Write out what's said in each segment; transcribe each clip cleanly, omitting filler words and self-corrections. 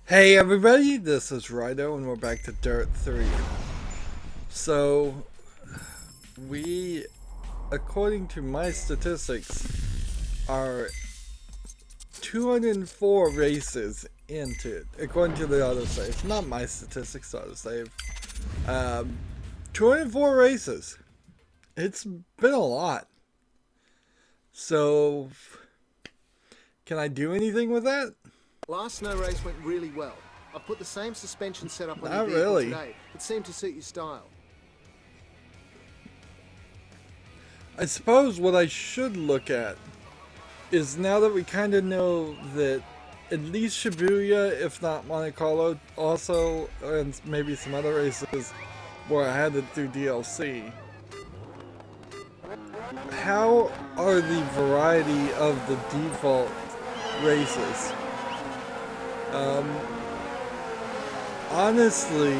Hey everybody, this is Rydo and we're back to Dirt 3. So, we, according to my statistics, are 204 races into it, according to the autosave. Not my statistics, autosave. 204 races. It's been a lot. So, can I do anything with that? Last snow race went really well. I've put the same suspension setup on Not your vehicle really. today. It seemed to suit your style. I suppose what I should look at is, now that we kind of know that at least Shibuya, if not Monte Carlo, also, and maybe some other races where I had it through DLC, how are the variety of the default races? Honestly,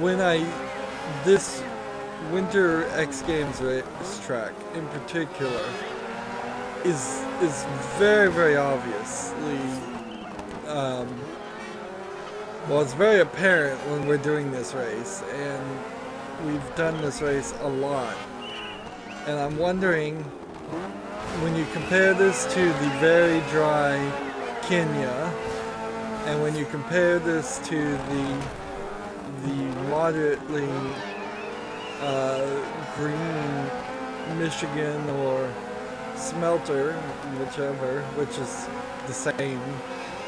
when this Winter X Games racetrack in particular is very, very obviously, well, it's very apparent when we're doing this race, and we've done this race a lot, and I'm wondering, when you compare this to the very dry Kenya, and when you compare this to the moderately green Michigan or Smelter, whichever, which is the same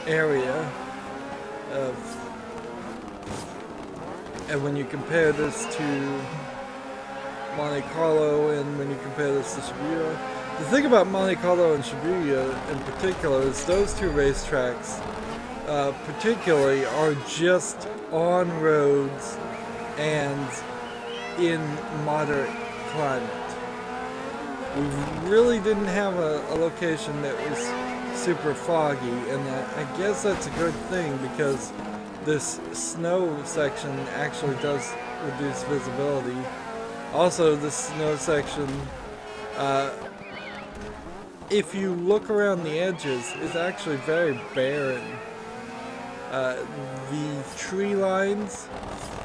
area of, and when you compare this to Monte Carlo, and when you compare this to Shibuya, the thing about Monte Carlo and Shibuya in particular is those two racetracks particularly are just on roads and in moderate climate. We really didn't have a location that was super foggy, and I guess that's a good thing, because this snow section actually does reduce visibility. Also, this snow section, if you look around the edges, is actually very barren. The tree lines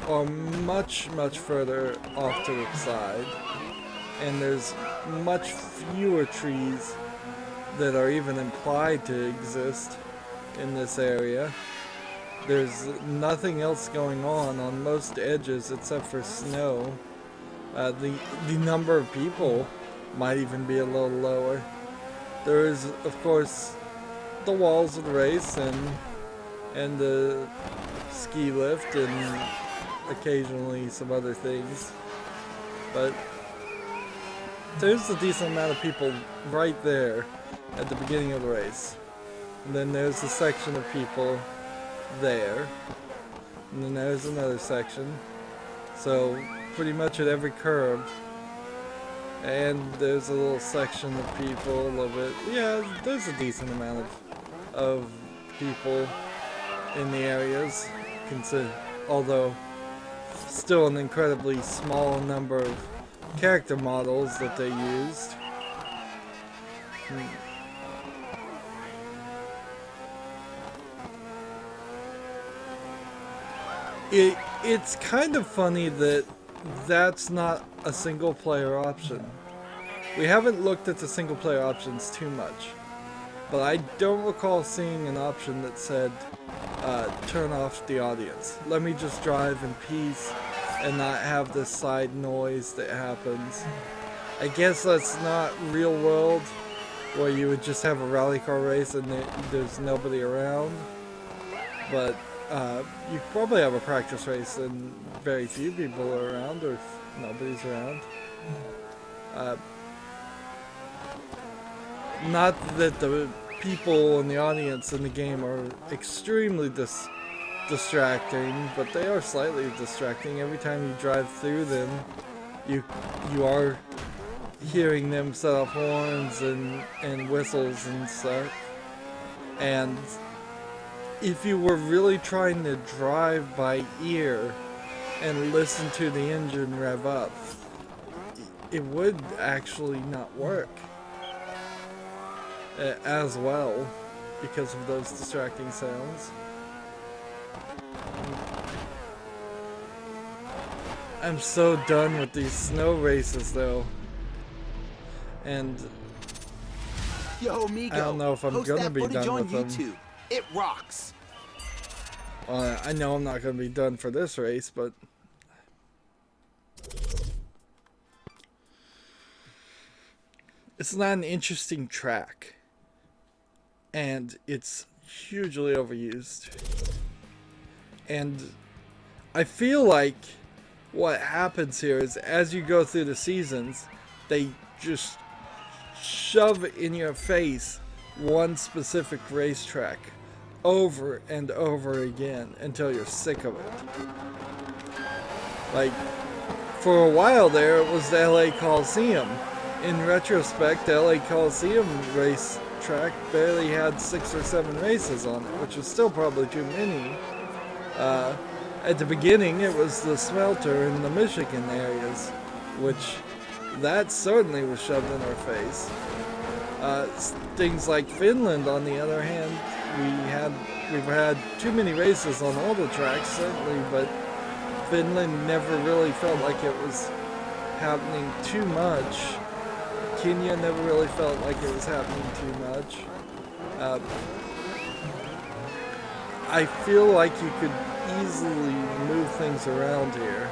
are much further off to the side, and there's much fewer trees that are even implied to exist in this area. There's nothing else going on most edges except for snow. The number of people might even be a little lower. There is, of course, the walls of the race and the ski lift and occasionally some other things, but there's a decent amount of people right there at the beginning of the race, and then there's a section of people there, and then there's another section, so pretty much at every curve, and there's a little section of people, a little bit, yeah, there's a decent amount of people in the areas, although still an incredibly small number of character models that they used. It's kind of funny that that's not a single player option. We haven't looked at the single player options too much, but I don't recall seeing an option that said turn off the audience. Let me just drive in peace and not have this side noise that happens. I guess that's not real world, where you would just have a rally car race and there's nobody around, but you probably have a practice race and very few people are around, or nobody's around. Not that the people in the audience in the game are extremely distracting, but they are slightly distracting. Every time you drive through them, you are hearing them set off horns and whistles and such. And if you were really trying to drive by ear and listen to the engine rev up, it would actually not work as well because of those distracting sounds. I'm so done with these snow races though. And Yo, amigo, I don't know if I'm post gonna that be footage done on with them. YouTube. It rocks. I know I'm not gonna be done for this race, but it's not an interesting track. And it's hugely overused. And I feel like what happens here is as you go through the seasons, they just shove in your face one specific racetrack over and over again until you're sick of it. Like, for a while there, it was the LA Coliseum. In retrospect, the LA Coliseum racetrack barely had 6 or 7 races on it, which is still probably too many. At the beginning, it was the Smelter in the Michigan areas, which that certainly was shoved in our face. Things like Finland, on the other hand, we've had too many races on all the tracks, certainly, but Finland never really felt like it was happening too much. Kenya never really felt like it was happening too much. I feel like you could easily move things around here.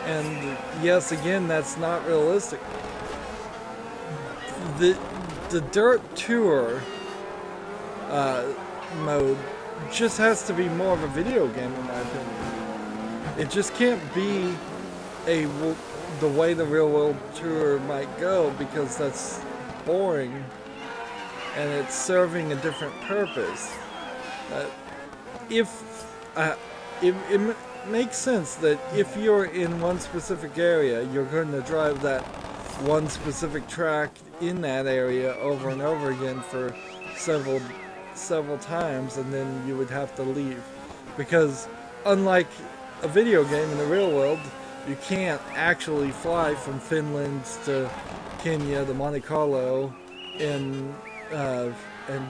And yes, again, that's not realistic. The DiRT Tour mode just has to be more of a video game, in my opinion. It just can't be the way the real world tour might go, because that's boring and it's serving a different purpose. It makes sense that if you're in one specific area, you're going to drive that one specific track in that area over and over again for several times, and then you would have to leave, because unlike a video game in the real world, you can't actually fly from Finland to Kenya to Monte Carlo and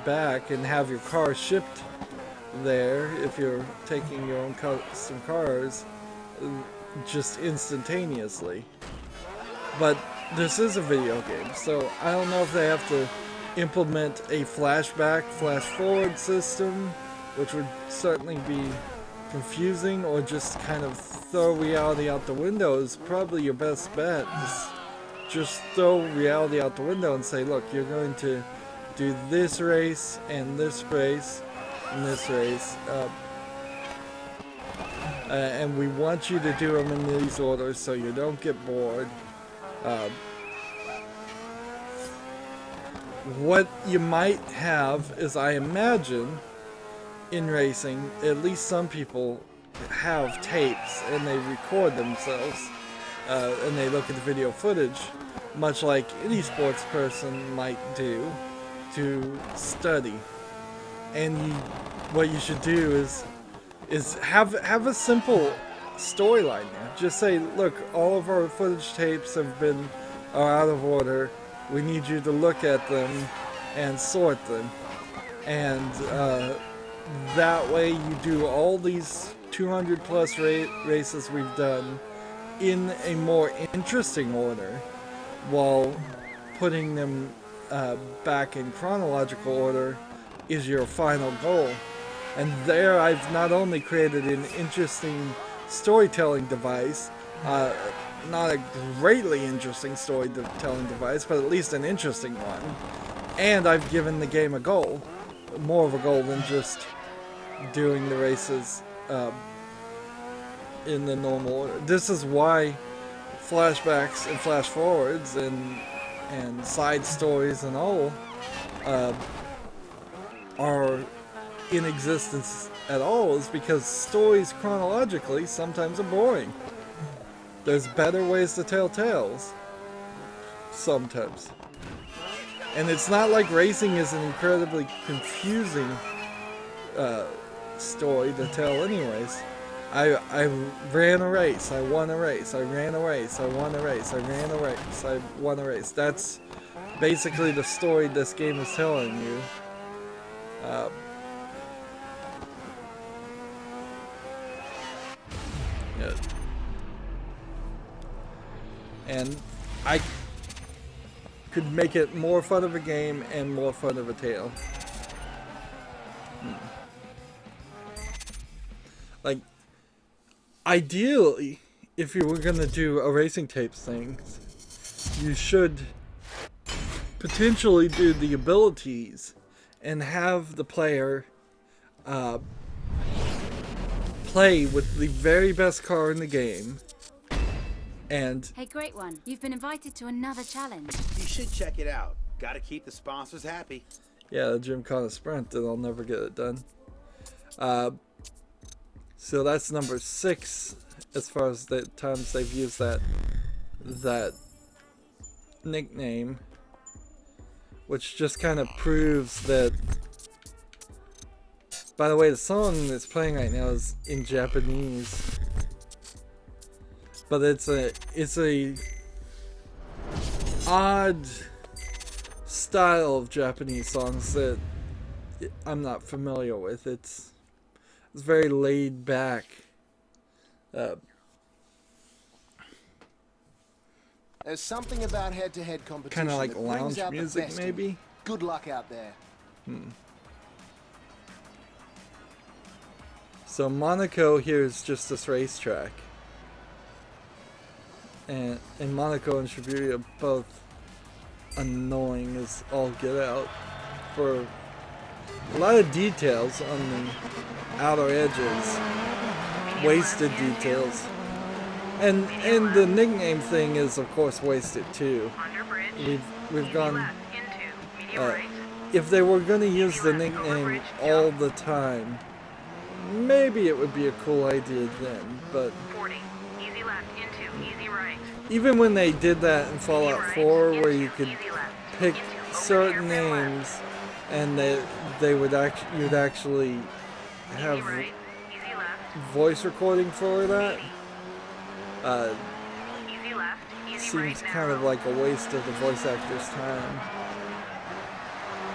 back and have your car shipped there if you're taking your own custom cars just instantaneously. But this is a video game, so I don't know if they have to implement a flashback, flash forward system, which would certainly be confusing, or just kind of throw reality out the window is probably your best bet. Just throw reality out the window and say, look, you're going to do this race and this race and this race, and we want you to do them in these orders so you don't get bored. What you might have is, I imagine, in racing, at least some people have tapes and they record themselves, and they look at the video footage, much like any sports person might do, to study. And what you should do is have a simple storyline there. Just say, look, all of our footage tapes are out of order. We need you to look at them and sort them. And that way you do all these 200 plus races we've done in a more interesting order, while putting them back in chronological order is your final goal. And there I've not only created an interesting storytelling device, not a greatly interesting storytelling device, but at least an interesting one, and I've given the game a goal, more of a goal than just doing the races in the normal order. This is why flashbacks and flash forwards and side stories and all are in existence at all, is because stories chronologically sometimes are boring. There's better ways to tell tales sometimes. And it's not like racing is an incredibly confusing story to tell anyways. I ran a race, I won a race, I ran a race, I won a race, I ran a race, I won a race. That's basically the story this game is telling you. and I could make it more fun of a game and more fun of a tale. Like, ideally, if you were gonna do a racing tapes thing, you should potentially do the abilities and have the player play with the very best car in the game. And hey, great one. You've been invited to another challenge. You should check it out. Gotta keep the sponsors happy. yeah, the Gymkhana sprint, and I'll never get it done. So that's number 6 as far as the times they've used that nickname, which just kind of proves that. By the way, the song that's playing right now is in Japanese, but it's a odd style of Japanese songs that I'm not familiar with. It's very laid back. There's something about head-to-head competition Kind of like that brings lounge out the music, best in you. maybe. Good luck out there. So Monaco here is just this racetrack, and Monaco and Shibuya are both annoying as all get out for a lot of details on the outer edges, wasted details, and the nickname thing is of course wasted too. We've gone. If they were going to use the nickname all the time, maybe it would be a cool idea then, but 40. Easy left into easy right. even when they did that in Fallout 4 where you could Easy left pick into certain open air left. names and they would you'd actually have Easy right. Easy left. voice recording for that, Easy left. Easy seems right. kind of like a waste of the voice actor's time.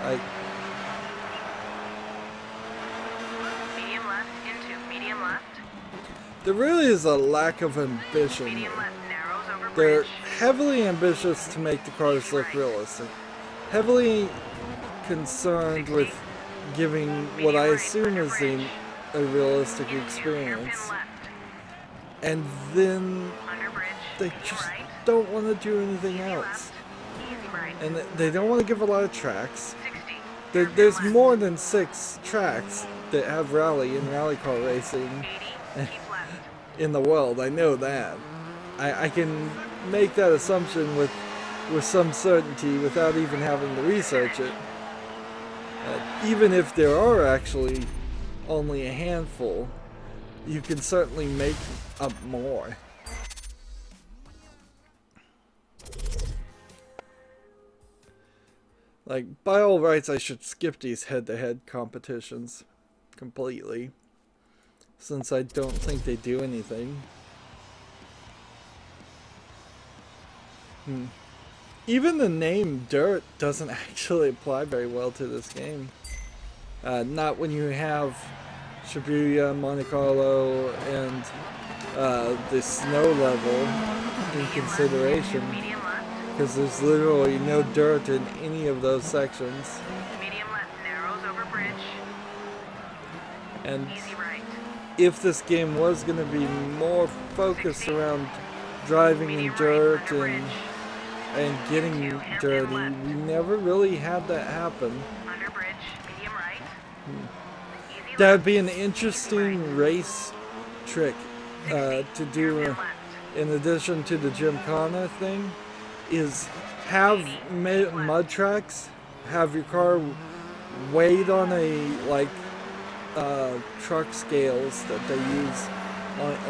Like, Medium left into medium left. there really is a lack of ambition Medium here. left narrows over They're bridge. heavily ambitious to make the cars look realistic. Heavily concerned with giving what I assume is a realistic Into experience. hairpin left. And then Under bridge. they Easy just right. don't want to do anything Easy else. left. Easy right. And they don't want to give a lot of tracks. 60. There's Hairpin more than 6 tracks that have rally and rally car racing left. 80. Keep left. in the world. I know that. I can make that assumption with some certainty without even having to research it. Even if there are actually only a handful, you can certainly make up more. Like, by all rights, I should skip these head-to-head competitions completely, since I don't think they do anything. Even the name DiRT doesn't actually apply very well to this game. Not when you have Shibuya, Monte Carlo, and the snow level in consideration, Medium left. because there's literally no dirt in any of those sections. Medium left narrows over bridge. And Easy right. if this game was going to be more focused around driving in Medium dirt right under bridge. and getting dirty, we never really had that happen. Under bridge. Medium right. Easy That would left. be an interesting race trick to do Hairpin left. in addition to the Gymkhana thing, is have mud tracks, have your car weighed on a truck scales that they use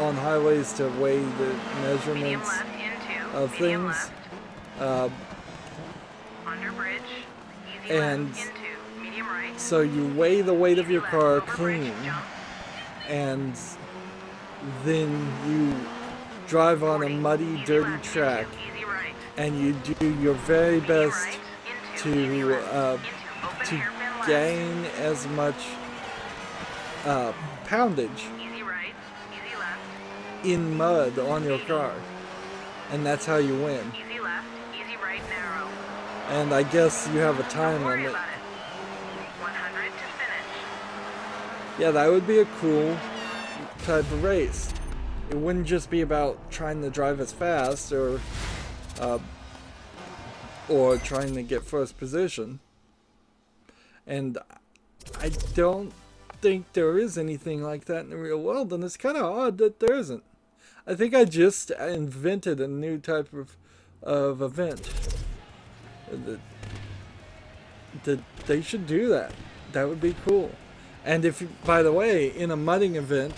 on highways to weigh the Medium measurements left into. of medium things. left. Under bridge. Easy and left into. Medium right. So you weigh the weight of Easy your left car over bridge, clean, jump. and then you drive on a 40. muddy, Easy dirty left track, into. Easy right. and you do your very Medium best right into. to Easy right. Into. Open to hairpin left. gain as much poundage Easy right. Easy left. in mud on your car. and that's how you win. Easy left, easy right, narrow. And I guess you have a time Don't worry limit. about it. 100 to finish. Yeah, that would be a cool type of race. It wouldn't just be about trying to drive as fast or trying to get first position. And I don't think there is anything like that in the real world, and it's kind of odd that there isn't. I think I just invented a new type of event. That they should do that. That would be cool. And if, by the way, in a mudding event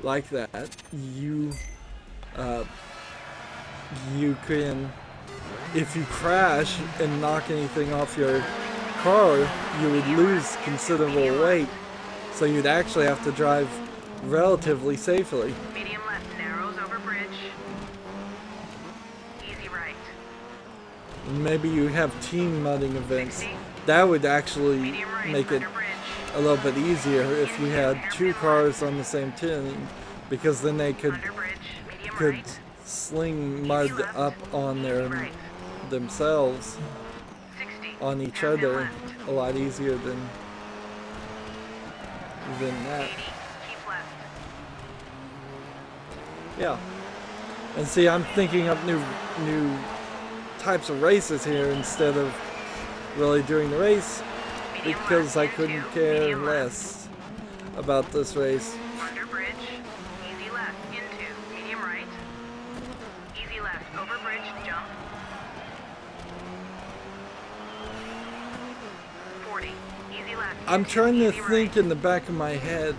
like that, you can, if you crash and knock anything off your car, you would lose considerable weight. So you'd actually have to drive relatively safely. Medium left, narrows over bridge. Easy right. Maybe you have team mudding events. That would actually Medium right, make it under bridge. a little bit easier if you had two cars on the same team, because then they could Under bridge, medium right. sling mud up on themselves 60. on each hairpin other left. a lot easier than that. 80. Keep left. Yeah. And see, I'm thinking up new types of races here instead of really doing the race, Medium because left I couldn't into, care medium left. less about this race. Under bridge. Easy left into. Medium right. Easy left over bridge. Jump. 40. Easy left. I'm into, trying to easy think right. in the back of my head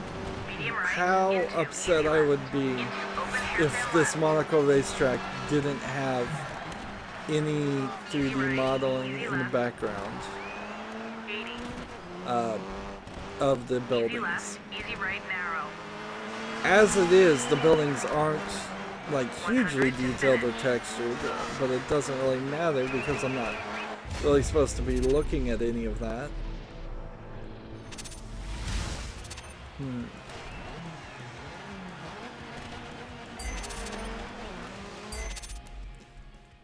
Medium right. how into, upset medium I left. would be Into open if hairpin this left. Monaco racetrack didn't have any 3D modeling in the background 80. of the Easy buildings. left. Easy right. Narrow. As it is, the buildings aren't like hugely detailed or textured, but it doesn't really matter because I'm not really supposed to be looking at any of that.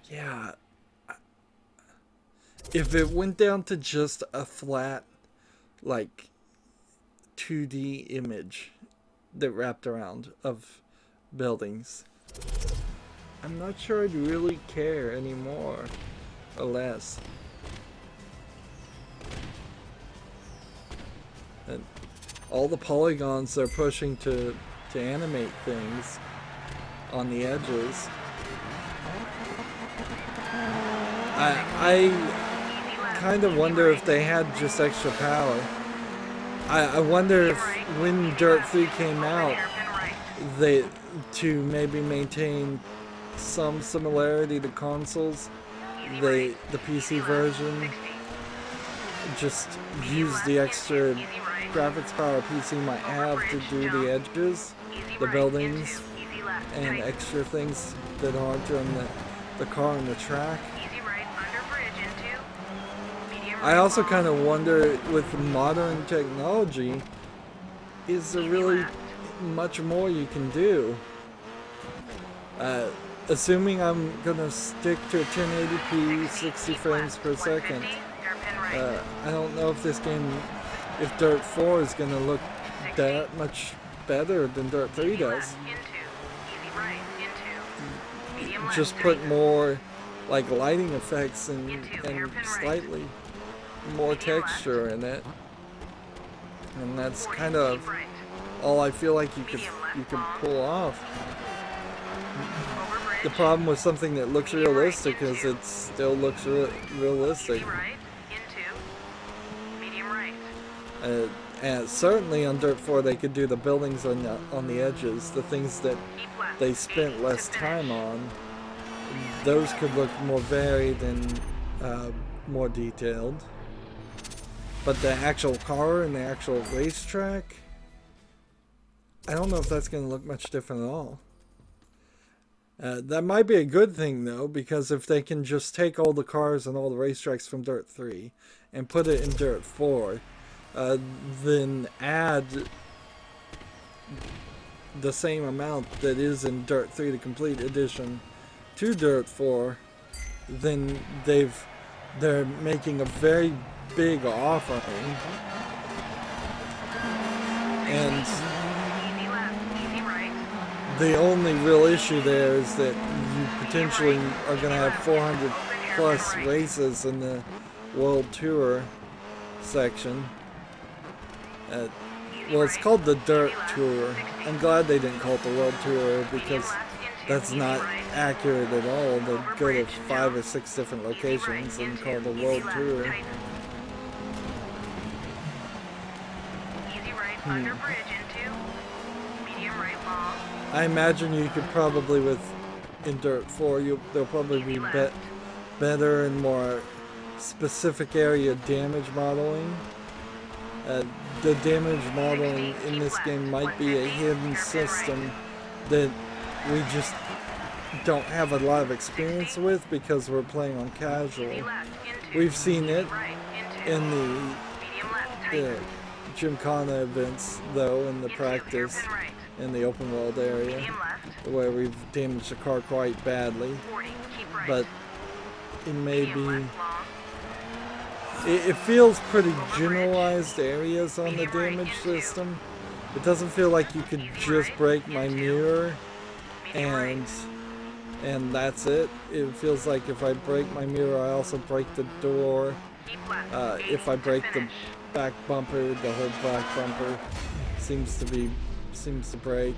Yeah. If it went down to just a flat, like, 2D image that wrapped around of buildings, I'm not sure I'd really care anymore or less. And all the polygons they're pushing to animate things on the edges. I kind of wonder if they had just extra power. I wonder if when Dirt 3 came out, they to maybe maintain some similarity to consoles, the PC version just use the extra graphics power PC might have to do the edges, the buildings, and extra things that aren't on the car and the track. I also kind of wonder, with modern technology, is there really much more you can do? Assuming I'm gonna stick to 1080p 60 frames per second, I don't know if this game, if Dirt 4 is gonna look that much better than Dirt 3 does. Just put more like lighting effects and slightly more texture in it, and that's kind of all I feel like you could pull off. The problem with something that looks realistic is it still looks realistic. And certainly on Dirt 4 they could do the buildings on the edges, the things that they spent less time on. Those could look more varied and more detailed. But the actual car and the actual racetrack, I don't know if that's going to look much different at all. That might be a good thing though, because if they can just take all the cars and all the racetracks from Dirt 3 and put it in Dirt 4, then add the same amount that is in Dirt 3 the Complete Edition to Dirt 4, then they're making a very big offering. And Easy left, easy right. the only real issue there is that you potentially are going to have 400 plus races in the World Tour section. Well, it's called the Dirt Tour. I'm glad they didn't call it the World Tour because that's not accurate at all. They'd go to 5 or 6 different locations and call it the World Tour. Easy right under bridge into medium right long. I imagine you could probably in Dirt 4, there'll probably be better and more specific area damage modeling. The damage modeling in this game might be a hidden system that we just don't have a lot of experience with because we're playing on casual. We've seen it in the Gymkhana events, though, in the practice in the open world area, where we've damaged the car quite badly. But it may be... It feels pretty generalized areas on the damage system. It doesn't feel like you could just break my mirror and that's it. It feels like if I break my mirror, I also break the door. If I break the back bumper, the whole back bumper seems to break.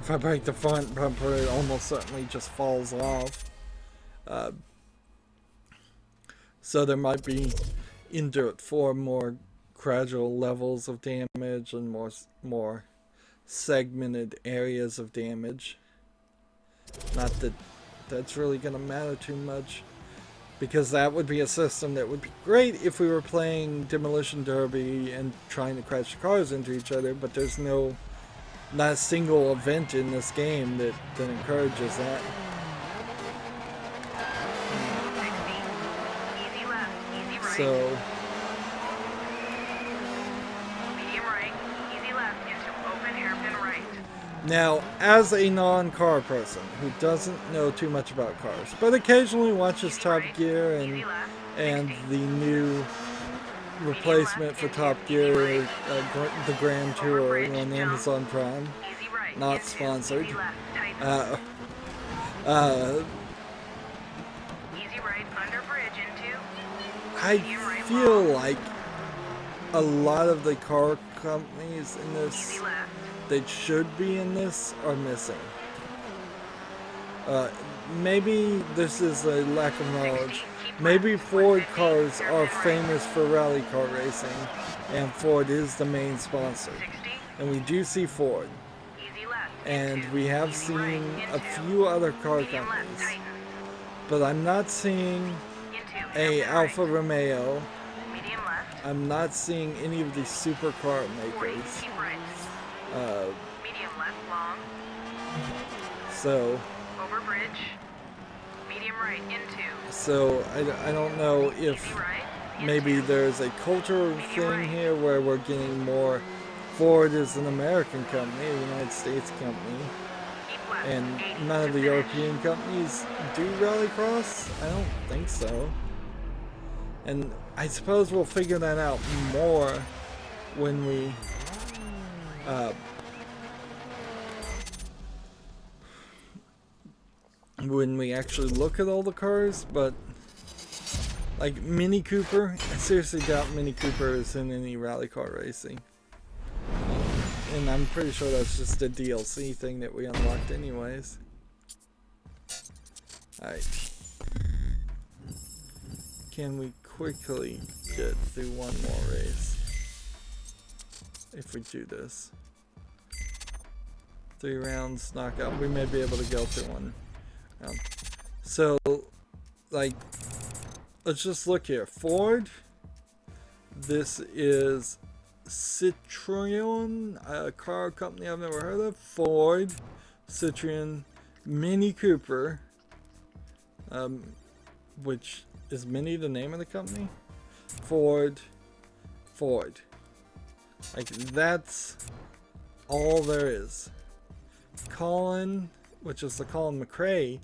If I break the front bumper, it almost certainly just falls off. So there might be in Dirt 4 more gradual levels of damage and more segmented areas of damage. Not that that's really going to matter too much, because that would be a system that would be great if we were playing Demolition Derby and trying to crash cars into each other, but there's not a single event in this game that encourages that. So medium right, easy left into open hairpin right. now, as a non-car person who doesn't know too much about cars, but occasionally watches Top Gear and the new replacement for Top Gear, the Grand Tour on Amazon Prime, not sponsored. Easy right under bridge into I feel like a lot of the car companies in this that should be in this are missing. Maybe this is a lack of knowledge. Maybe Ford cars are famous for rally car racing, and Ford is the main sponsor. And we do see Ford. And we have seen a few other car companies. But I'm not seeing a Alfa Romeo. I'm not seeing any of these supercar makers. medium left long. So Over bridge. Medium right into. So I don't know if maybe there's a cultural thing here where we're getting more. Ford is an American company, a United States company, and none of the European companies do Rallycross? I don't think so. And I suppose we'll figure that out more when we actually look at all the cars, but like Mini Cooper, I seriously doubt Mini Cooper is in any rally car racing. And I'm pretty sure that's just a DLC thing that we unlocked anyways. Alright. Can we quickly get through one more race? If we do this. 3 rounds, knockout. We may be able to go through one round. So, like, let's just look here. Ford. This is Citroen, a car company I've never heard of. Ford, Citroen, Mini Cooper, which is Mini the name of the company? Ford. Like, that's all there is. Colin, which is the Colin McRae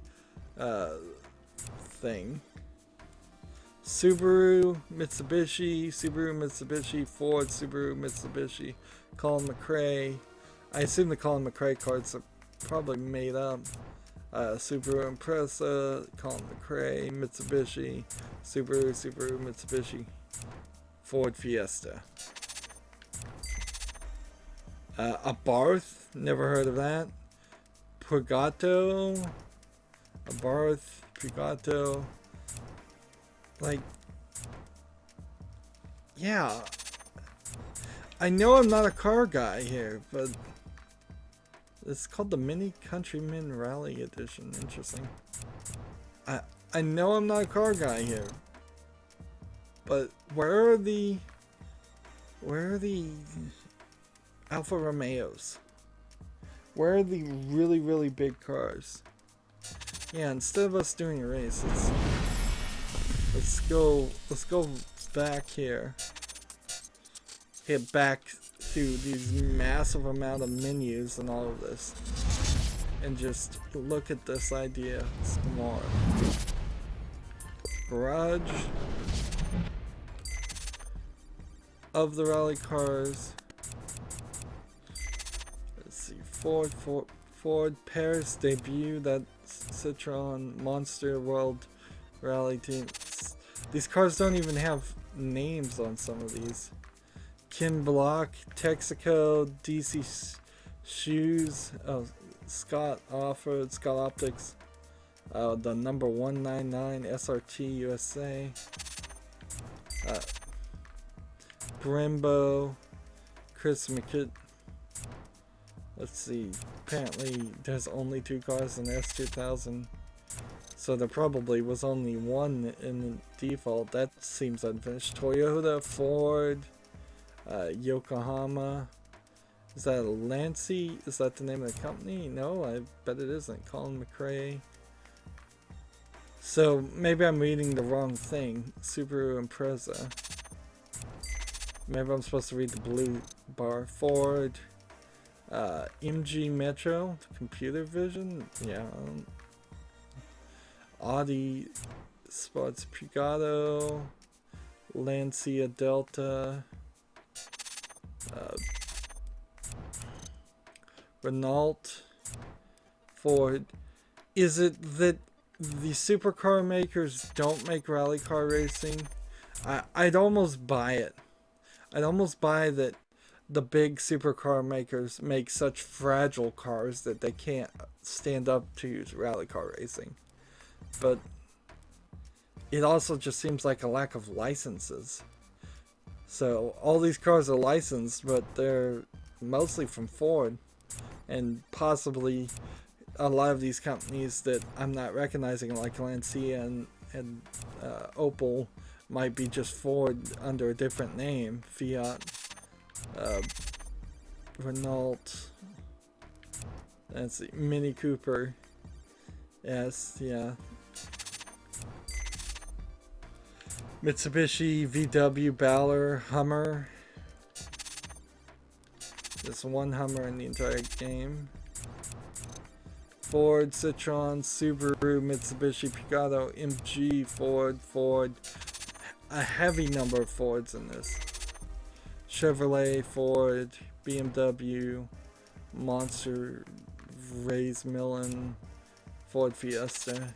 thing. Subaru, Mitsubishi, Ford, Subaru, Mitsubishi, Colin McRae. I assume the Colin McRae cards are probably made up. Subaru Impreza, Colin McRae, Mitsubishi, Subaru, Mitsubishi, Ford Fiesta. Abarth, never heard of that. Purgato, Abarth, Purgato. Like, yeah, I know I'm not a car guy here, but it's called the Mini Countryman Rally Edition. Interesting. I know I'm not a car guy here, but where are the Alfa Romeos? Where are the really, really big cars? Yeah, instead of us doing a race, let's go back here. Hit back through these massive amount of menus and all of this, and just look at this idea some more. Garage of the rally cars. Let's see, Ford Paris debut, that Citroen Monster World Rally Team. These cars don't even have names on some of these. Kim Block, Texaco, DC Shoes, Scott Offroad, Scott Optics, the number 199 SRT USA, Brembo, Chris McKitt. Let's see, apparently there's only 2 cars in S2000, so there probably was only one in the default. That seems unfinished. Toyota, Ford, Yokohama. Is that a Lancy? Is that the name of the company? No, I bet it isn't. Colin McRae. So maybe I'm reading the wrong thing. Subaru Impreza. Maybe I'm supposed to read the blue bar. Ford. MG Metro. Computer Vision. Yeah. Audi Sports Pugado. Lancia Delta. Renault, Ford. Is it that the supercar makers don't make rally car racing? I'd almost buy it. I'd almost buy that the big supercar makers make such fragile cars that they can't stand up to rally car racing. But it also just seems like a lack of licenses. So all these cars are licensed, but they're mostly from Ford, and possibly a lot of these companies that I'm not recognizing, like Lancia and Opel, might be just Ford under a different name. Fiat, Renault, let's see, Mini Cooper. Yes, yeah. Mitsubishi, VW, Ballard, Hummer. Just one Hummer in the entire game. Ford, Citroen, Subaru, Mitsubishi, Picado, MG, Ford. A heavy number of Fords in this. Chevrolet, Ford, BMW, Monster, Ray's Millen, Ford Fiesta.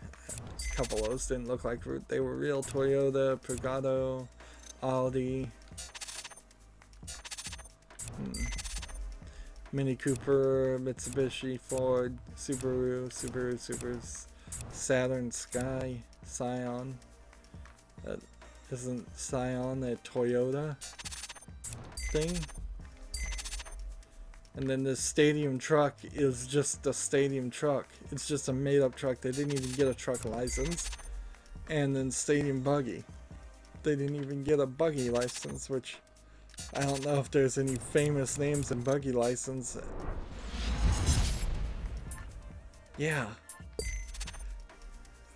A couple of those didn't look like they were real. Toyota, Pagano, Audi, Mini Cooper, Mitsubishi, Ford, Subaru, Saturn, Sky, Scion. Isn't Scion a Toyota thing? And then the stadium truck is just a stadium truck. It's just a made-up truck. They didn't even get a truck license. And then stadium buggy. They didn't even get a buggy license, which I don't know if there's any famous names in buggy license. Yeah.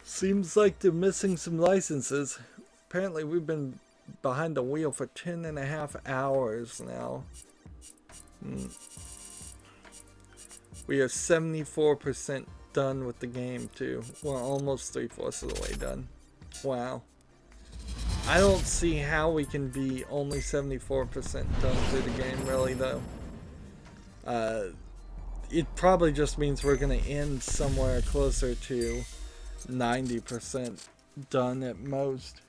Seems like they're missing some licenses. Apparently we've been behind the wheel for 10.5 hours now. We are 74% done with the game too. Well, almost 3/4 of the way done. Wow. I don't see how we can be only 74% done through the game, really, though. It probably just means we're going to end somewhere closer to 90% done at most.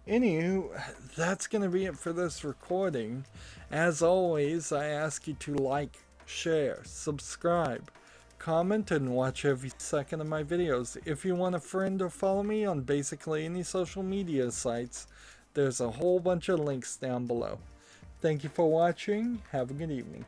Anywho, that's going to be it for this recording. As always, I ask you to like, share, subscribe, comment, and watch every second of my videos. If you want a friend or follow me on basically any social media sites, there's a whole bunch of links down below. Thank you for watching. Have a good evening.